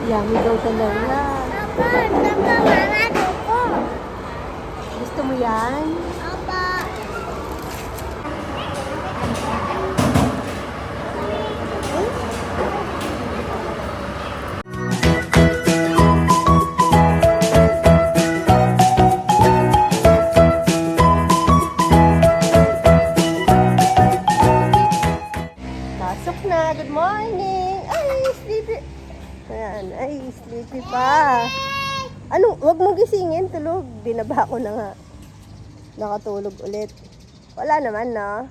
Yummy daw talaga. Apa, mana duko? Gusto mo yan? Apa? Pasok na. Good morning. Ay, sleepy. Ayan. Ay, sleepy pa. Ano? Huwag mo gisingin. Tulog. Binaba ko na nga. Nakatulog ulit. Wala naman, no?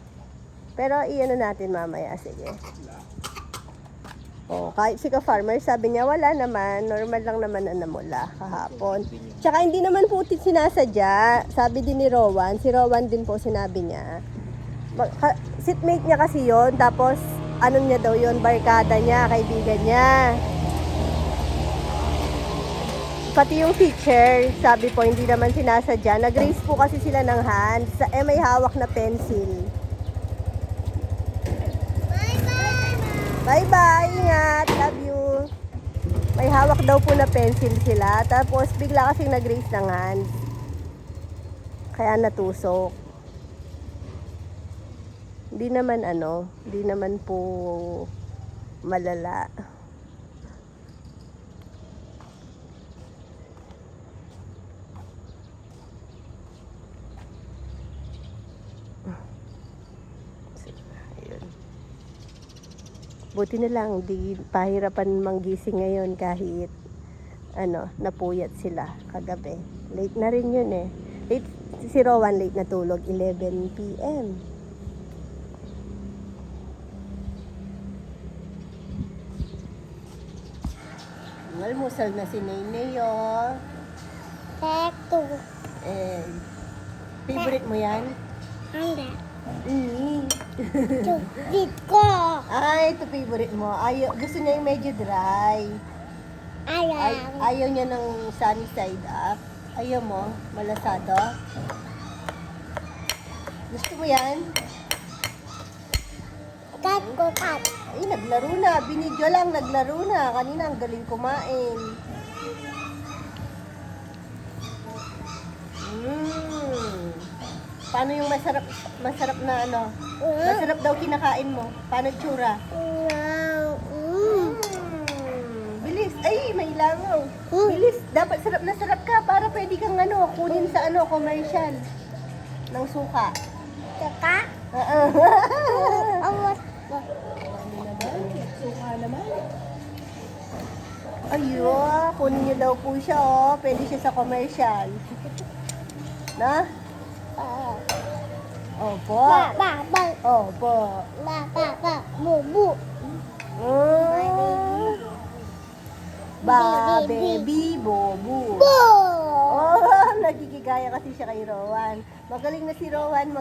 Pero iyan natin mamaya. Sige. Oh, kahit si ka-farmer, sabi niya, wala naman. Normal lang naman na namula kahapon. Tsaka hindi naman po sinasadya. Sabi din ni Rowan. Si Rowan din po sinabi niya. Sitmate niya kasi yon. Tapos, ano niya daw yon, barkada niya, kaibigan niya. Pati yung teacher, sabi po, hindi naman sinasadya. Nag-raise po kasi sila ng hand. May hawak na pencil. Bye-bye, ingat, love you. May hawak daw po na pencil sila. Tapos, bigla kasing nag-raise ng hand. Kaya natusok. Hindi naman po malala. Ayun. Buti na lang, di pahirapan manggising ngayon kahit napuyat sila kagabi. Late na rin yun eh. Si Rowan late na tulog, 11 p.m. Almusal na si Nene, oh. Teto. Favorite mo yan? Anda. Mm. Dito. Ay, ito favorite mo. Gusto niya yung medyo dry. Ayan. Ayaw niya ng sunny side up. Ayaw mo? Malasado? Gusto mo yan? Kat ko kat. Ay, naglaro na. Binidyo lang, naglaro na. Kanina ang galing kumain. Paano yung masarap na ano? Masarap daw kinakain mo. Paano tsura? Bilis. Ay, may langaw. Bilis. Dapat sarap na sarap ka para pwede kang kunin sa commercial ng suka. Suka? Awas. Suka naman. Ayun, kunin niyo daw po siya, oh. Pwede siya sa commercial. Na? Opo. Ba. Opo. Ba. Bubu. Baby, bobo. Bo. Oh, nagigigaya kasi siya kay Rowan. Magaling na si Rowan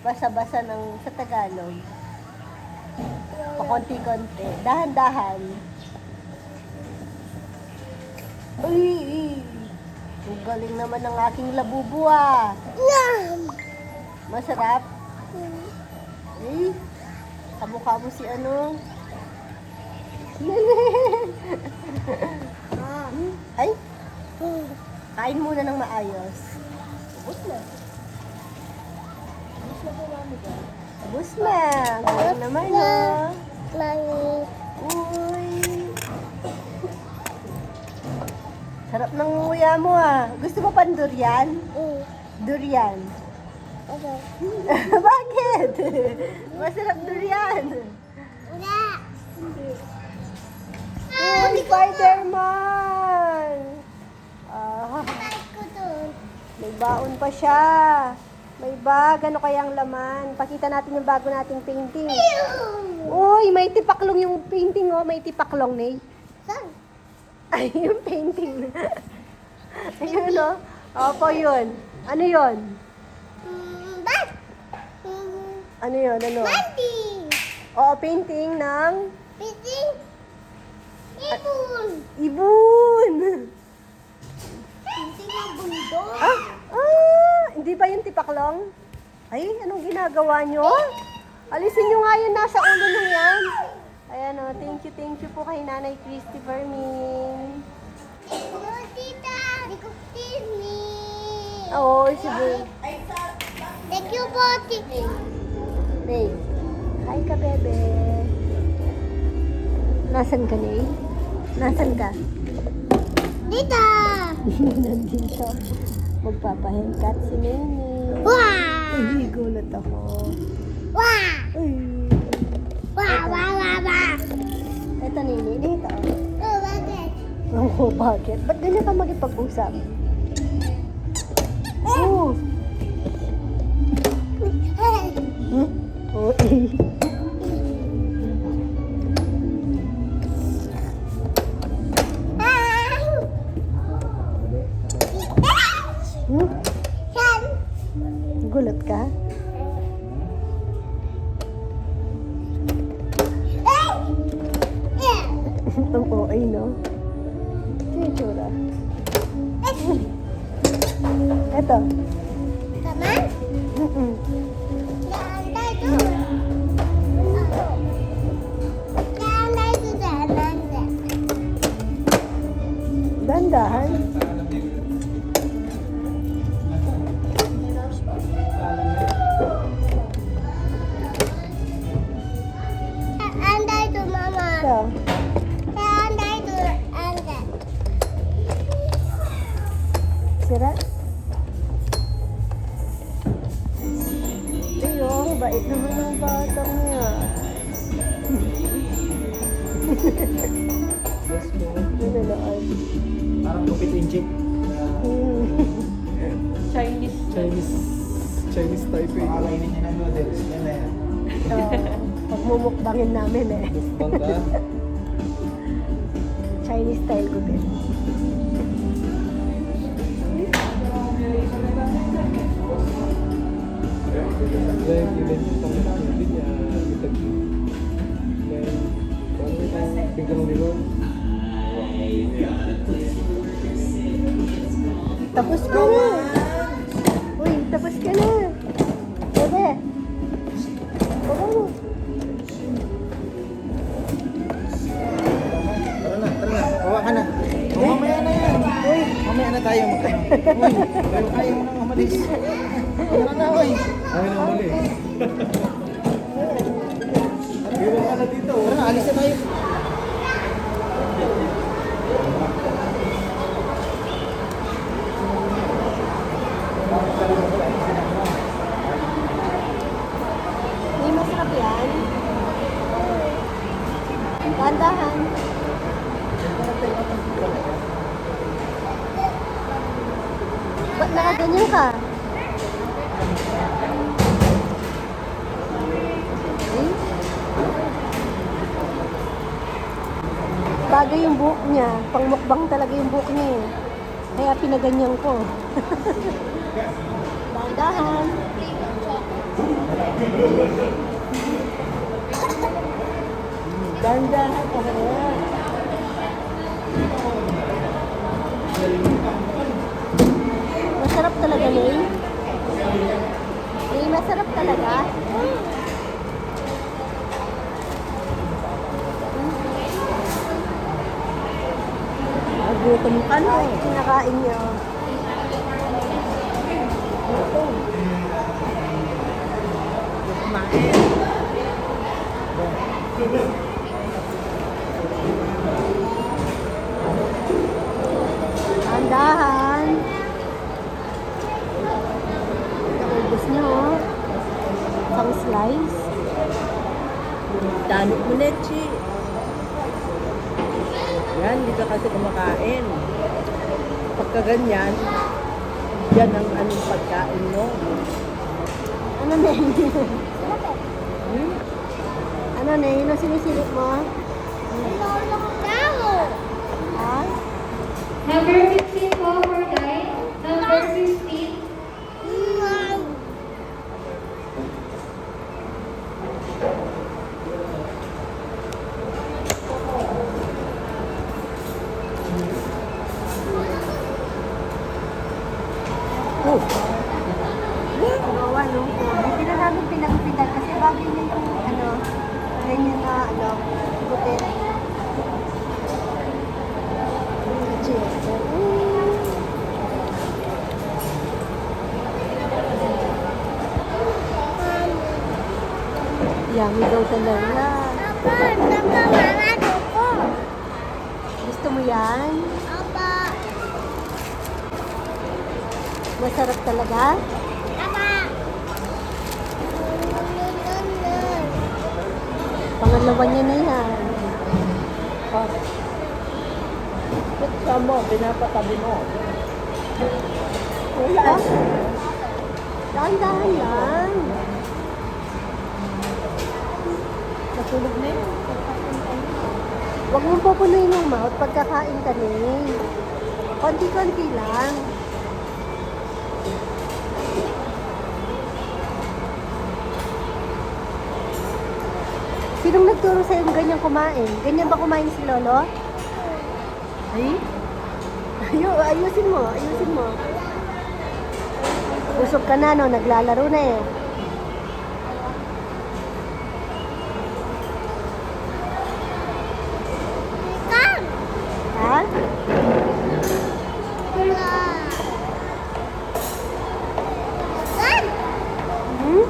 basa-basa sa Tagalog. Pakonti-konti. Dahan-dahan. Uy! Ang galing naman ng aking labubu, ah. Yum. Masarap? Eh, kamukha mo si Ay, kain muna ng maayos. Ubus na. Ubus na po, mami ka. Ubus na. Galing naman, oh. Langit. Uy. Sarap ng nguya mo, ah. Gusto mo pan durian? Durian. Okay. Bakit? Masarap durian. Wala. Uy, Spider-Man! Ah, Like ko dun. may baon pa siya. May bag. Ano kayang laman? Pakita natin yung bago nating painting. Uy, may tipaklong yung painting, oh. May tipaklong, Nay. Saan? Ay, yung painting. Ayun, oh. Opo, yun. Ano yun? Bag. Ano yun? Ano? Bandi. Oo, painting ng Piting. Ibon. ibon. Piting ng bundok. Hindi ba yung tipaklong? Ay, anong ginagawa nyo? Alisin nyo nga yun nasa ulo nyo yan. Ayan, oh, thank you. Thank you po kay Nanay Christopher Min. Hello, tita. Disney. Oo, si Bey. Thank you po, tita. Nay. Hi ka, bebe. Nasaan ka, Nay? Nasaan ka? Tita. Nandito. Magpapahaircut si Nene. Wow. Ay, gulat ako. Wow. Ay. Wow, wow, wow, wow. Ito, Nene. Dito. Oh, bakit? Oo, bakit? Ba't ganyan ka magipag-usap? Oo. Hmm? Oo, eh. Hmm? Yan. Gulat ka? Ang OA, no? Ito yung tsura. Ito. Taman? Mm-mm. Naantay to. Naantay to taman. Dandahan. Naantay to mama. Ito. Naantay to antay. Sira. Ayun, bait naman ng batang niya. Yes mo. Nanonood. Parang lupit inject. Hmm. Chinese Taipei. Kakainin niya ng noodles. Yan na yan. Pagmumukbangin namin eh. Bangga. Chinese style ko din. Dahil ilan yung tanggap natin niya. Itag. Dahil parang itang biglang nilo. Tapos ka na. Uy, tapos ka na. Bebe. Baba mo. Tara na. Bawa ka na. Mamaya na yan. Uy, Mamaya na tayo magkano. Uy, pero kaya mo nang umalis. Tara na, uy. Kaya na umalis. Iwan ka na dito. Tara na, alis na tayo. hindi masarap yan. Tandahan. Ba't nakaganyan ka? Hmm? Bagay yung buhok niya. Pangmukbang talaga yung buhok niya eh. Kaya pinaganyan ko. Dahan-dahan. Dahan-dahan ka na. Masarap talaga, Nay. Nay, masarap talaga. Nagutom ka na. Kinakain niyo. Gutom. Dahan. Naubos niyo, oh. Isang slice. Dami mo, Nechi. Yan, hindi ka kasi kumakain. Pagka ganyan, yan ang anong pagkain mo. Ano na yun? Hmm? Ano na yun? Ano sinisilip mo? Ha? Number 15 po for guys. Number 15. Oh, Gawa no? Hindi na namin pinagupitan kasi bagay niya yung ano, ganyan na ano, gupit. Yummy daw talaga. Apa, mama duko. Gusto mo yan? Apa, Masarap talaga? apa. Pangalawa niya na yan. Oh. Putsa mo, pinapatabi mo. Wala. Dahan-dahan lang. Natulog na yun. Huwag mong pupunuin yung mouth pagkakain ka ni. Konti-konti lang. Sinong nagturo sa'yo yung ganyan kumain? Ganyan ba kumain si Lolo? Ay? Ayusin mo, ayusin mo. Usog ka na, no? Naglalaro na eh. Kan, Ha? kan, Hmm?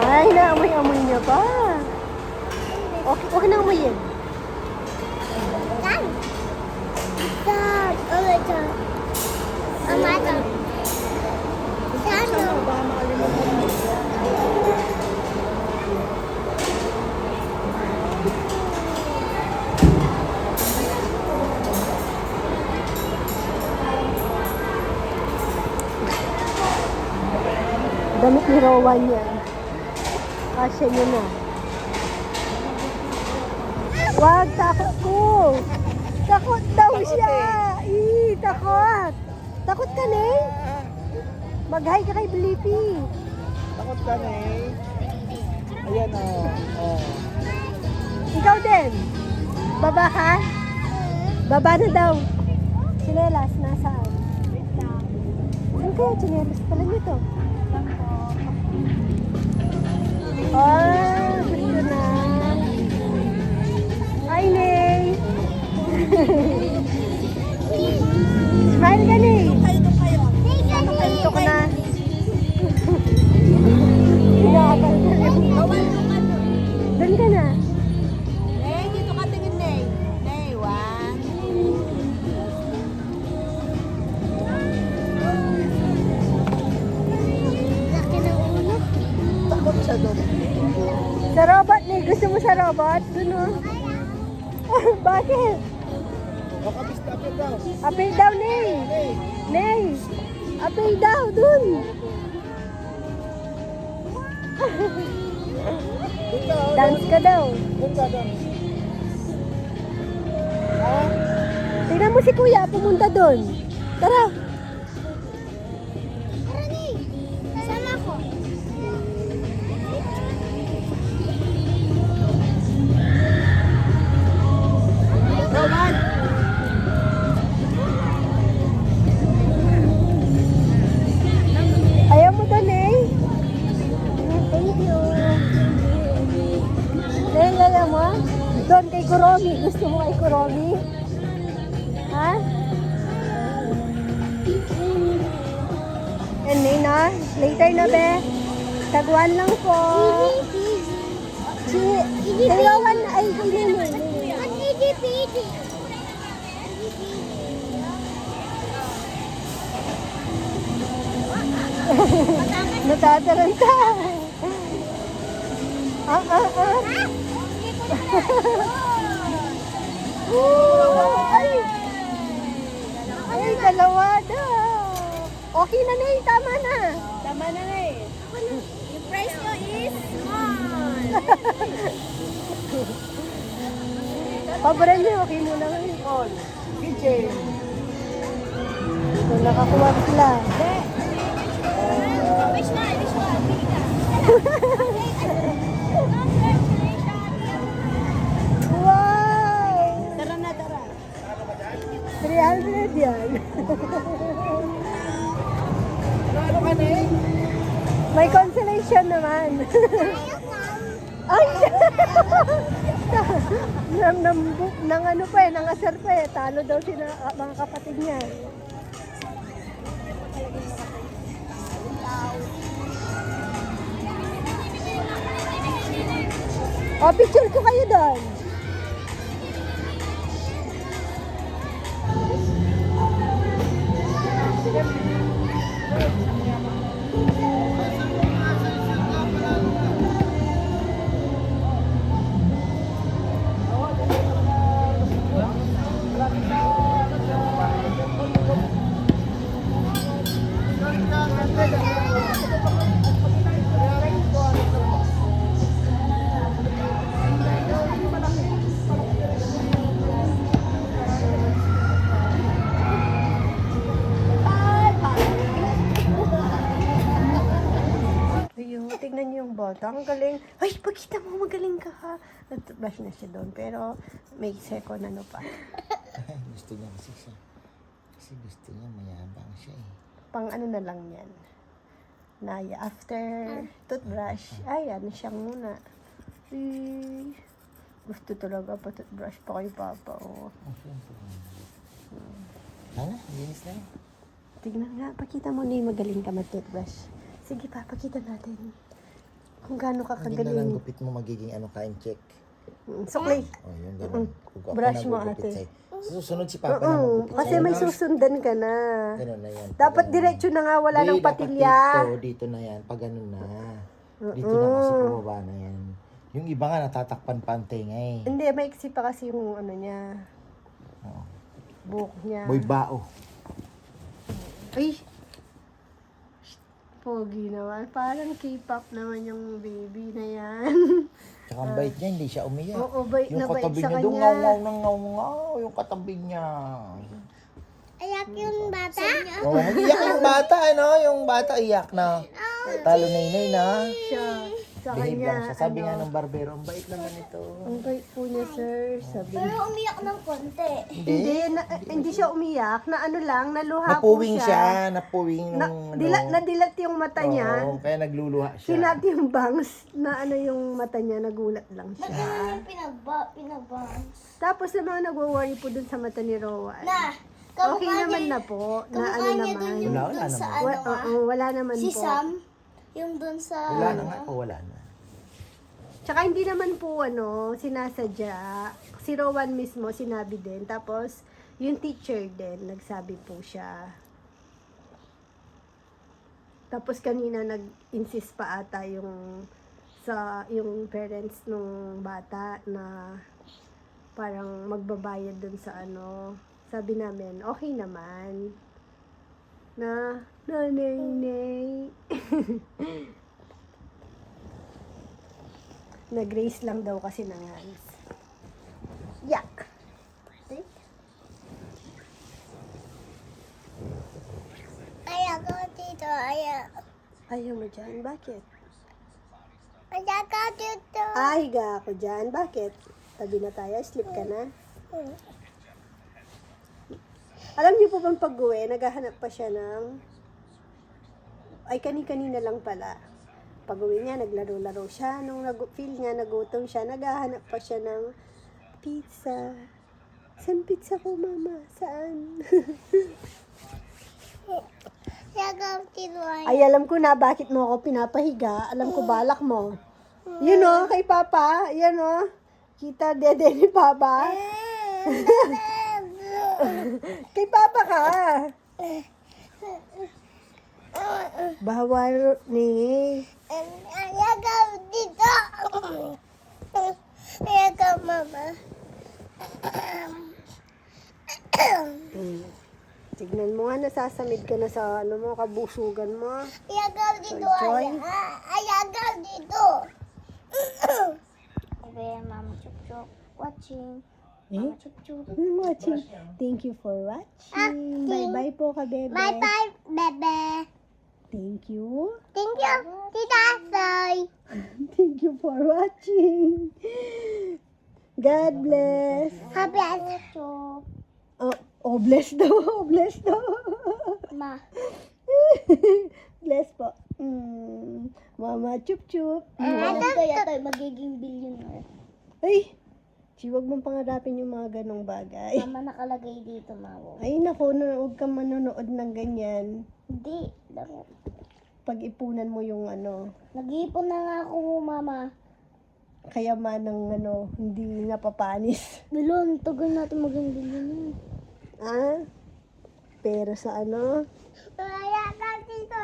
Ay, naamoy-amoy niya pa. Okay, okay na amoyin. kan. Kan, kan. Mama kan. Kan. Baka makalimutan mo. Damit ni Rowan yan. Kasya niya na. Wag, takot ko. Takot daw siya. Takot. Takot ka, Ney? Mag-hi ka kay Blippi. Takot ka na eh. Ayan o. Oh. Ikaw din. Baba ka? Baba na daw. Chinelas, nasaan? Saan kaya chinelas pala nito? Ah, gusto na. Hi, Ney. Smile ka, Ney. Ito ka na. Hinakal ka na. Doon ka na. Ney, dito ka tingin, Ney. Ney, one. Laki ng ulo. Takot siya doon. Sa robot, Ney. Gusto mo sa robot? Doon, oh. Bakit? Baka bistapin daw. Apil daw, Ney. Ney. Apil daw, dun. Doon ka, oh. Dance ka daw. Doon ka, doon. Tingnan mo si Kuya, pumunta dun. Tara. Tara ni. Sama ko. Roman! Ayaw mo dun, Ney? Thank you. Ney, ayaw mo? Doon kay Kuromi. Gusto mo kay Kuromi? Ha? Yan, Ney, na? Later na, be. Taguan lang po. Si Rowan, ay, kay Ney. Pidi-pidi. Natataranta. Ah. Ay! Ay, dalawa daw. Okay na, Ney. Tama na. Tama na, Ney. Yung price nyo is small. Paboran niyo. Okay muna ngayon. All. Kitchen. So, nakakuha sila. Which one? Which one? Wow! Tara na, tara. 300 yan. Ano ka, Ney? May consolation naman. Ay! nang ano pa eh, nangasar pa eh. Talo daw sila mga kapatid niya. O, picture ko kayo doon. Ayun, tignan niyo yung bata. Ang galing. Ay, pagkita mo, magaling ka ha. Nag-brush na siya doon. Pero may second ano pa. Gusto niya kasi siya. Kasi gusto niya mayabang siya eh. Pang ano na lang yan. Naya. After toothbrush, ayan, siyang muna. Gusto talaga pa toothbrush pa kay Papa. Oh. Ano? Linis na yun. Tignan nga, pakita mo na yung magaling ka mag-toothbrush. Sige pa, pakita natin. Kung gaano ka Hindi na lang kagaling. gupit mo magiging ano time check. Suklay. Oh, yun ganun. Kung ako Brush mo, nagugupit ate. sa'yo. Susunod si Papa na Oo, magupit kasi sa'yo, may no? susundan ka na. Ganun na yan. Dapat Ganun. diretso na nga, wala Hindi, nang dapat patilya. Dito na yan. Pag ganun na. Dito na kasi pababa na yan. Yung iba nga natatakpan pa ang tenga eh. Hindi, maiksi pa kasi yung ano niya. Oo. Buhok niya. Boy bao. Ay! Pogi naman. Parang K-pop naman yung baby na yan. Tsaka ang bait niya, hindi siya umiyak. Oo, bait Yung na bait katabi sa niya doon, kanya. ngaw-ngaw ng ngaw-ngaw. Yung katabi niya. Ayak yung bata. Oh, iyak yung bata, ano? Yung bata iyak na. Talo nainay na. Siya. Sa Behave lang kanya, siya. Sabi ano, nga ng barbero, ang bait naman ito. ang bait po niya, sir. Sabi niya. Pero umiyak ng konti. Hindi siya umiyak. Na ano lang, naluha po Napuwing siya. siya. Napuwing nung Nadilat yung mata niya. Oo, kaya nagluluha siya. Sinat yung bangs na ano yung mata niya, nagulat lang siya. Yung pinagbangs. Tapos sa mga nagwo-worry po dun sa mata ni Rowan. Na, Okay kamukha naman niya, na po, na kamukha ano niya dun naman. yung Wala dun sa naman. ano ah. Wala naman Si po. Sam, yung dun sa... Wala na nga po, wala na. Tsaka hindi naman po ano, sinasadya. Si Rowan mismo sinabi din. Tapos yung teacher din, nagsabi po siya. Tapos kanina nag-insist pa ata yung parents nung bata na parang magbabayad dun sa ano. Sabi namin, okay naman. Na, nanay. Nag-raise lang daw kasi ng hands. Yak! Ayak ko dito, ayak. Ayaw mo dyan? Bakit? Ayak ko dito. Higa ako dyan. Bakit? Tabi na tayo. Sleep ka na. Alam niyo po bang pag-uwi, naghahanap pa siya ng... Ay, kani-kanina lang pala. Pag-uwi niya, naglaro-laro siya. Nung feel niya, nagutom siya, naghahanap pa siya ng pizza. Saan pizza ko, mama? Saan? Ayak ko dito, ayak. Ay, alam ko na bakit mo ako pinapahiga. Alam ko balak mo. Yun o, kay Papa. Yan o. Kita dede ni Papa. Kay Papa ka. Bawal ni. Ayak ko dito. Ayak ko, mama. Tignan mo nga, nasasamid ka na sa ano mo, kabusugan mo. Ayak ko dito, Joy? ayak. Ayak ko dito. Okay, mama chup chup. Watching. Eh? Chup chup. Watching. Thank you for watching. Bye-bye po ka, bebe. Bye bye, bebe. Thank you. Thank you, Tita Soy. Thank you for watching. God bless. Happy Chup. Oh, bless daw. Oh, bless daw. Ma. Bless po. Mama, chup-chup. Kaya tayo magiging billionaire. Ay, huwag mong pangarapin yung mga ganong bagay. Mama nakalagay dito, Mawo. Ay, naku, huwag kang manonood ng ganyan. Hindi. Pag-ipunan mo yung ano. Nag-iipon na nga ako, Mama. kayamanang ano, hindi napapanis. Bilon, tagal natin maging bilon. Ah? Pero sa ano?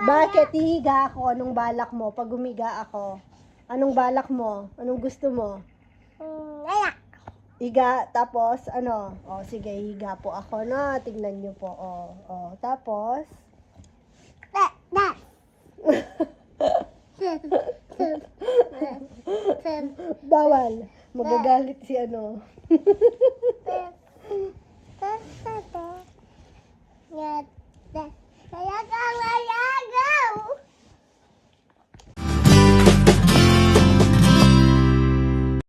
Bakit hihiga ako? Anong balak mo? Pag humiga ako, anong balak mo? Anong gusto mo? Higa, tapos ano? O, sige, higa po ako, no? Tingnan nyo po, o. Tapos? Bawal. Magagalit si ano. Kaya ka ngayagaw!